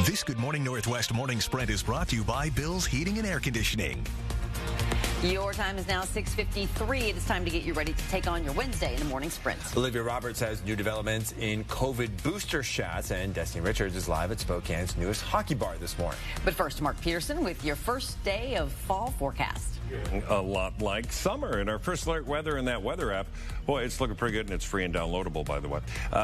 This Good Morning Northwest morning sprint is brought to you by Bill's Heating and Air Conditioning. Your time is now 6:53. It is time to get you ready to take on your Wednesday in the morning sprint. Olivia Roberts has new developments in COVID booster shots, and Destiny Richards is live at Spokane's newest hockey bar this morning. But first, Mark Pearson with your first day of fall forecast. A lot like summer in our first alert weather in that weather app. Boy, it's looking pretty good, and it's free and downloadable, by the way.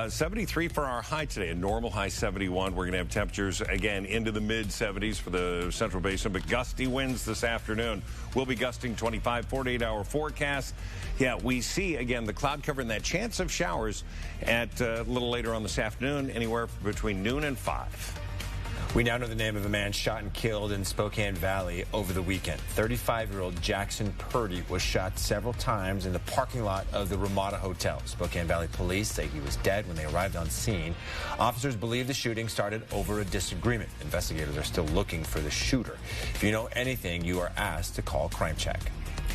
73 for our high today, a normal high 71. We're going to have temperatures, again, into the mid-70s for the Central Basin, but gusty winds this afternoon. We'll be gusting 25, 48-hour forecast. Yeah, we see, again, the cloud cover and that chance of showers at a little later on this afternoon, anywhere between noon and 5. We now know the name of a man shot and killed in Spokane Valley over the weekend. 35-year-old Jackson Purdy was shot several times in the parking lot of the Ramada Hotel. Spokane Valley police say he was dead when they arrived on scene. Officers believe the shooting started over a disagreement. Investigators are still looking for the shooter. If you know anything, you are asked to call Crime Check.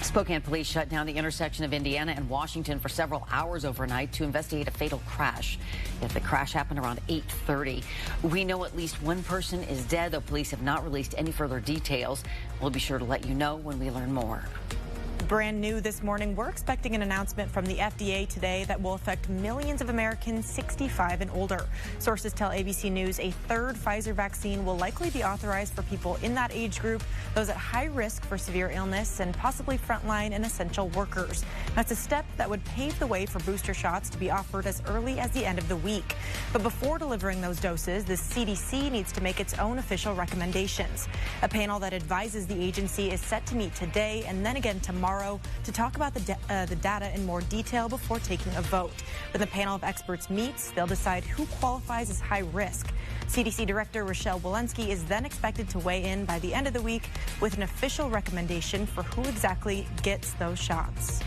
Spokane police shut down the intersection of Indiana and Washington for several hours overnight to investigate a fatal crash. Yet the crash happened around 8:30. We know at least one person is dead, though police have not released any further details. We'll be sure to let you know when we learn more. Brand new this morning, we're expecting an announcement from the FDA today that will affect millions of Americans 65 and older. Sources tell ABC News a third Pfizer vaccine will likely be authorized for people in that age group, those at high risk for severe illness, and possibly frontline and essential workers. That's a step that would pave the way for booster shots to be offered as early as the end of the week. But before delivering those doses, the CDC needs to make its own official recommendations. A panel that advises the agency is set to meet today and then again tomorrow to talk about the data in more detail before taking a vote. When the panel of experts meets, they'll decide who qualifies as high risk. CDC Director Rochelle Walensky is then expected to weigh in by the end of the week with an official recommendation for who exactly gets those shots.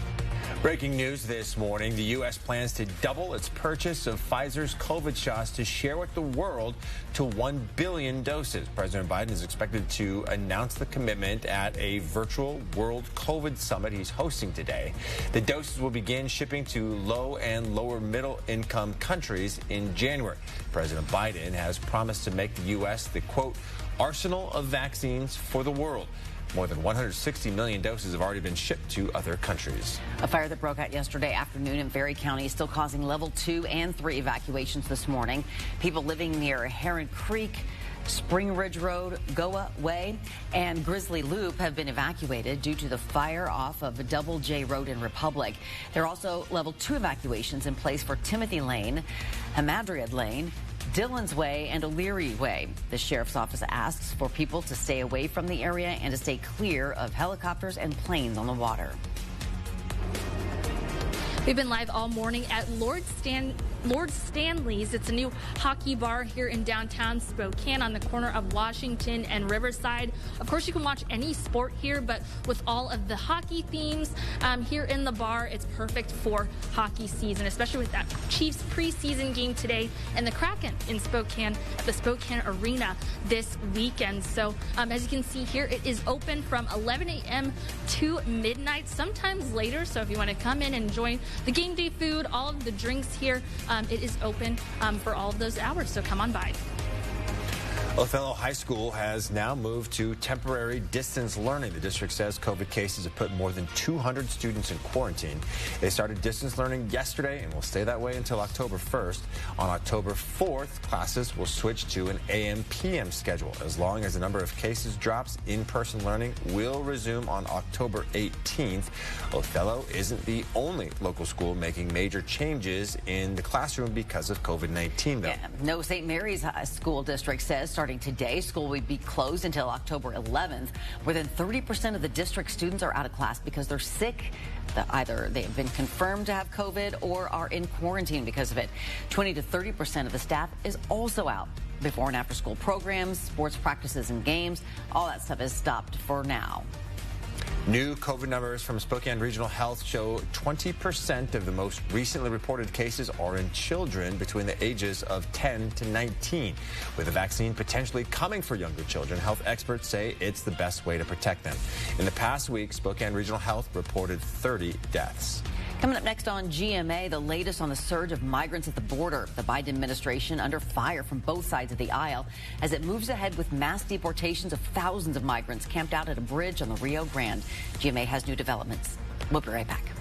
Breaking news this morning, the U.S. plans to double its purchase of Pfizer's COVID shots to share with the world to 1 billion doses. President Biden is expected to announce the commitment at a virtual World COVID Summit he's hosting today. The doses will begin shipping to low and lower middle income countries in January. President Biden has promised to make the U.S. the, quote, arsenal of vaccines for the world. More than 160 million doses have already been shipped to other countries. A fire that broke out yesterday afternoon in Berry County is still causing level 2 and 3 evacuations this morning. People living near Heron Creek, Spring Ridge Road, Goa Way, and Grizzly Loop have been evacuated due to the fire off of Double J Road in Republic. There are also level 2 evacuations in place for Timothy Lane, Hamadryad Lane, Dillon's Way, and O'Leary Way. The sheriff's office asks for people to stay away from the area and to stay clear of helicopters and planes on the water. We've been live all morning at Lord Stanley's. It's a new hockey bar here in downtown Spokane on the corner of Washington and Riverside. Of course, you can watch any sport here, but with all of the hockey themes here in the bar, it's perfect for hockey season, especially with that Chiefs preseason game today and the Kraken in Spokane at the Spokane Arena this weekend. So as you can see here, it is open from 11 a.m. to midnight, sometimes later. So if you want to come in and enjoy the game day food, all of the drinks here, it is open for all of those hours, so come on by. Othello High School has now moved to temporary distance learning. The district says COVID cases have put more than 200 students in quarantine. They started distance learning yesterday and will stay that way until October 1st. On October 4th, classes will switch to an AM/PM schedule. As long as the number of cases drops, in-person learning will resume on October 18th. Othello isn't the only local school making major changes in the classroom because of COVID-19, though. Yeah, no St. Mary's School District says starting today, school will be closed until October 11th. More than 30% of the district students are out of class because they're sick. Either they have been confirmed to have COVID or are in quarantine because of it. 20 to 30% of the staff is also out. Before and after school programs, sports practices and games, all that stuff is stopped for now. New COVID numbers from Spokane Regional Health show 20% of the most recently reported cases are in children between the ages of 10 to 19. With a vaccine potentially coming for younger children, health experts say it's the best way to protect them. In the past week, Spokane Regional Health reported 30 deaths. Coming up next on GMA, the latest on the surge of migrants at the border. The Biden administration under fire from both sides of the aisle as it moves ahead with mass deportations of thousands of migrants camped out at a bridge on the Rio Grande. GMA has new developments. We'll be right back.